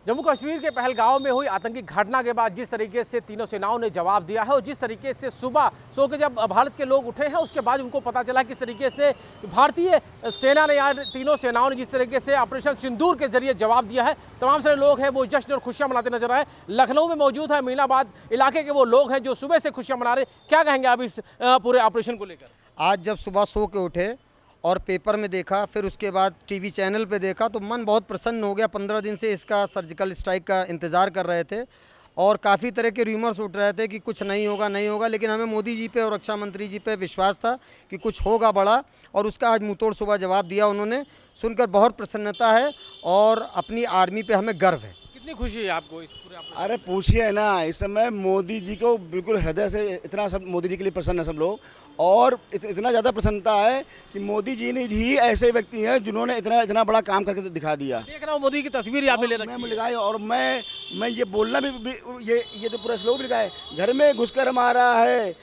जम्मू कश्मीर के पहलगांव में हुई आतंकी घटना के बाद जिस तरीके से तीनों सेनाओं ने जवाब दिया है और जिस तरीके से सुबह सो के जब भारत के लोग उठे हैं उसके बाद उनको पता चला किस तरीके से भारतीय सेना ने यहाँ तीनों सेनाओं ने जिस तरीके से ऑपरेशन सिंदूर के जरिए जवाब दिया है। तमाम सारे लोग हैं वो जश्न और खुशियां मनाते नजर आए। लखनऊ में मौजूद है अमीनाबाद इलाके के वो लोग हैं जो सुबह से खुशियां मना रहे। क्या कहेंगे आप इस पूरे ऑपरेशन को लेकर? आज जब सुबह सो के उठे और पेपर में देखा, फिर उसके बाद टीवी चैनल पे देखा तो मन बहुत प्रसन्न हो गया। 15 दिन से इसका सर्जिकल स्ट्राइक का इंतज़ार कर रहे थे और काफ़ी तरह के र्यूमर्स उठ रहे थे कि कुछ नहीं होगा, लेकिन हमें मोदी जी पे और रक्षा मंत्री जी पे विश्वास था कि कुछ होगा बड़ा, और उसका आज मुंहतोड़ सुबह जवाब दिया उन्होंने। सुनकर बहुत प्रसन्नता है और अपनी आर्मी पे हमें गर्व है। कितनी खुशी है आपको इस पूरे ऑपरेशन? अरे पूछिए ना, इस समय मोदी जी को बिल्कुल हृदय से इतना सब मोदी जी के लिए प्रसन्न है सब लोग, और इतना ज़्यादा प्रसन्नता है कि मोदी जी ने ही ऐसे व्यक्ति हैं जिन्होंने इतना बड़ा काम करके दिखा दिया। देख रहा हूँ मोदी की तस्वीर आपने ले रखी है। मैं लगाई और मैं ये बोलना भी ये तो पूरा श्लोक भी लिखा है, घर में घुसकर मारा है,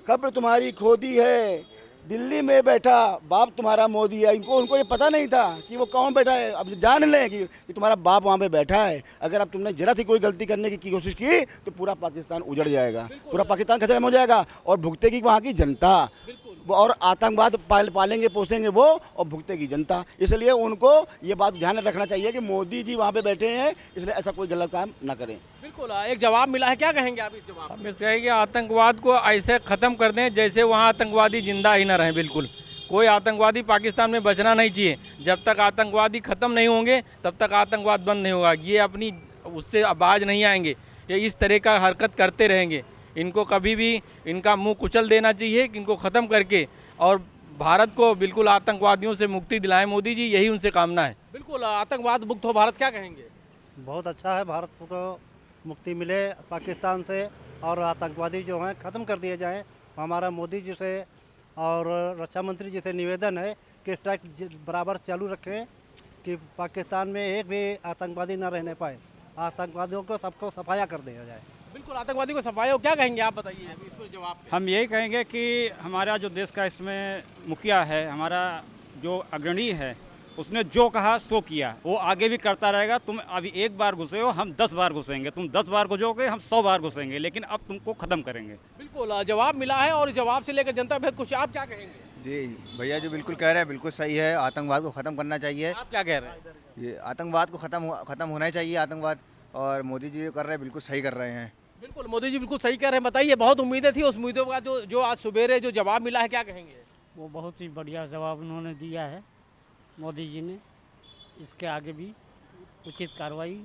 कब्र तुम्हारी खोदी है, दिल्ली में बैठा बाप तुम्हारा मोदी है। उनको ये पता नहीं था कि वो कौन बैठा है। अब जान लें कि तुम्हारा बाप वहाँ पे बैठा है। अगर अब तुमने जरा सी कोई गलती करने की कोशिश की तो पूरा पाकिस्तान उजड़ जाएगा, पूरा पाकिस्तान खत्म हो जाएगा और भुगतेगी वहाँ की जनता, और आतंकवाद पालेंगे पोसेंगे वो और भुगतेगी जनता। इसलिए उनको ये बात ध्यान में रखना चाहिए कि मोदी जी वहाँ पे बैठे हैं, इसलिए ऐसा कोई गलत काम ना करें। बिल्कुल, एक जवाब मिला है, क्या कहेंगे आप इस जवाब? हम इससे कहेंगे आतंकवाद को ऐसे ख़त्म कर दें जैसे वहाँ आतंकवादी जिंदा ही ना रहें। बिल्कुल कोई आतंकवादी पाकिस्तान में बचना नहीं चाहिए। जब तक आतंकवादी ख़त्म नहीं होंगे तब तक आतंकवाद बंद नहीं होगा। ये अपनी उससे आवाज़ नहीं आएंगे, ये इस तरह का हरकत करते रहेंगे। इनको कभी भी इनका मुंह कुचल देना चाहिए कि इनको ख़त्म करके और भारत को बिल्कुल आतंकवादियों से मुक्ति दिलाएं मोदी जी, यही उनसे कामना है। बिल्कुल, आतंकवाद मुक्त हो भारत, क्या कहेंगे? बहुत अच्छा है, भारत को मुक्ति मिले पाकिस्तान से और आतंकवादी जो हैं ख़त्म कर दिए जाएं। हमारा मोदी जी से और रक्षा मंत्री जी से निवेदन है कि स्ट्राइक बराबर चालू रखें कि पाकिस्तान में एक भी आतंकवादी न रहने पाए। आतंकवादियों को सबको सफाया कर दिया जाए। बिल्कुल, आतंकवादी को सफाया हो, क्या कहेंगे आप बताइए इस पर जवाब पे? हम यही कहेंगे कि हमारा जो देश का इसमें मुखिया है, हमारा जो अग्रणी है, उसने जो कहा सो किया, वो आगे भी करता रहेगा। तुम अभी एक बार घुसे हो, हम 10 बार घुसेंगे, तुम 10 बार घुसोगे, हम 100 बार घुसेंगे, लेकिन अब तुमको ख़त्म करेंगे। बिल्कुल, जवाब मिला है और जवाब से लेकर जनता बेहद खुश। आप क्या कहेंगे? जी भैया जो बिल्कुल कह रहे हैं बिल्कुल सही है। आतंकवाद को ख़त्म करना चाहिए। आप क्या कह रहे हैं? ये आतंकवाद को ख़त्म होना ही चाहिए आतंकवाद, और मोदी जी जो कर रहे हैं बिल्कुल सही कर रहे हैं। बिल्कुल, मोदी जी बिल्कुल सही कह रहे हैं। बताइए, बहुत उम्मीदें थी, उस उम्मीदों का जो आज सुबेरे जो जवाब मिला है, क्या कहेंगे? वो बहुत ही बढ़िया जवाब उन्होंने दिया है मोदी जी ने। इसके आगे भी उचित कार्रवाई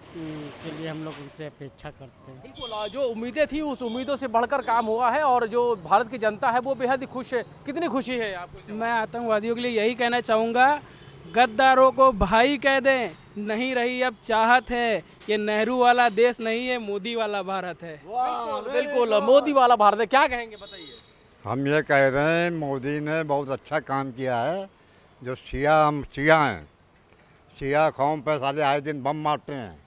के लिए हम लोग उनसे अपेक्षा करते हैं। बिल्कुल, जो उम्मीदें थी उस उम्मीदों से बढ़कर काम हुआ है और जो भारत की जनता है वो बेहद ही खुश है। कितनी खुशी है आपको? मैं आतंकवादियों के लिए यही कहना चाहूँगा, गद्दारों को भाई कह दें। नहीं रही अब चाहत है, ये नेहरू वाला देश नहीं है, मोदी वाला भारत है। बिल्कुल, मोदी वाला भारत है। क्या कहेंगे बताइए? हम ये कह रहे हैं मोदी ने बहुत अच्छा काम किया है। जो शिया हैं, शिया कौम पर साले आए दिन बम मारते हैं।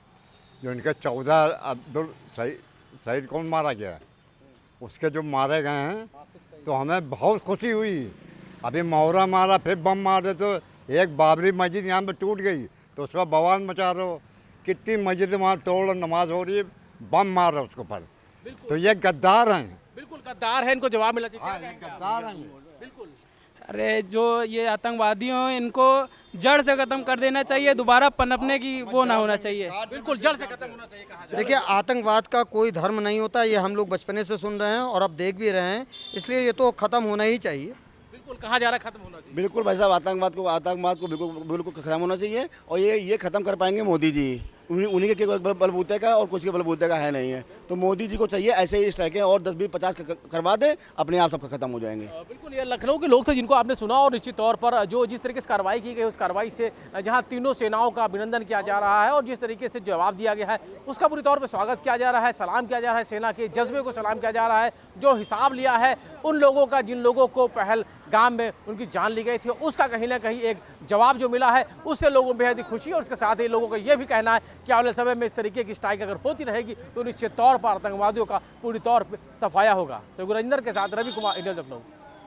जो इनके 14 अब्दुल शहीद कौन मारा गया, उसके जो मारे गए हैं, तो हमें बहुत खुशी हुई। अभी मोहरा मारा, फिर बम मार दे, तो एक बाबरी मस्जिद यहाँ पे टूट गई तो उस पर बवाल मचा रहे हो। कितनी मस्जिद वहाँ तोड़ नमाज हो रही है, बम मार रहे उसके ऊपर। तो ये गद्दार हैं। बिल्कुल गद्दार है, इनको जवाब मिलना चाहिए। हाँ, गद्दार हैं। बिल्कुल, अरे जो ये आतंकवादियों हैं इनको जड़ से ख़त्म कर देना चाहिए, दोबारा पनपने की वो ना होना चाहिए। बिल्कुल जड़ से खत्म होना चाहिए कहा। देखिए, आतंकवाद का कोई धर्म नहीं होता, ये हम लोग बचपने से सुन रहे हैं और अब देख भी रहे हैं, इसलिए ये तो ख़त्म होना ही चाहिए। बिल्कुल, कहा जा रहा है खत्म होना चाहिए। बिल्कुल भाई साहब, आतंकवाद को बिल्कुल ख़त्म होना चाहिए, और ये ख़त्म कर पाएंगे मोदी जी। उन्हीं के बलबूते का और कुछ के बलबूते का है नहीं है। तो मोदी जी को चाहिए ऐसे ही स्ट्राइकें और 10, 20, 50 करवा दे, अपने आप सब खत्म हो जाएंगे। बिल्कुल, ये लखनऊ के लोग थे जिनको आपने सुना, और निश्चित तौर पर जो जिस तरीके से कार्रवाई की गई उस कार्रवाई से जहां तीनों सेनाओं का अभिनंदन किया जा रहा है और जिस तरीके से जवाब दिया गया है उसका पूरी तौर पर स्वागत किया जा रहा है, सलाम किया जा रहा है, सेना के जज्बे को सलाम किया जा रहा है। जो हिसाब लिया है उन लोगों का जिन लोगों को पहलगाम में उनकी जान ली गई थी, उसका कहीं ना कहीं एक जवाब जो मिला है उससे लोगों में बेहद खुशी, और उसके साथ ही लोगों का ये भी कहना है कि आने वाले समय में इस तरीके की स्ट्राइक अगर होती रहेगी तो निश्चित तौर पर आतंकवादियों का पूरी तौर पर सफाया होगा। रविंदर के साथ रवि कुमार, इंडिया लखनऊ।